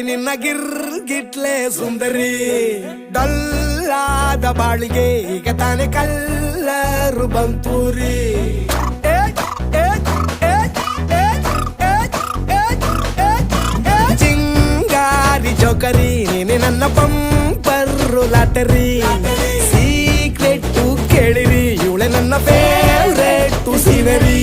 ನಿನ್ನ ಗಿರ್ಗಿಟ್ಲೆ ಸುಂದರಿ ಡಲ್ಲಾದ ಬಾಳಿಗೆ ಈಗ ತಾನೆ ಕಲ್ಲರು ಬಂತೂರಿ ಚಿಂಗಾರಿ ಜೋಕರಿ ನೀನೆ ನನ್ನ ಪಂಪರ್ರು ಲಾಟರಿ ಸೀಕ್ರೆಟ್ ಕೇಳಿರಿ ಇವಳೆ ನನ್ನ ಫೇವ್ರೇಟ್ ಸೀನರಿ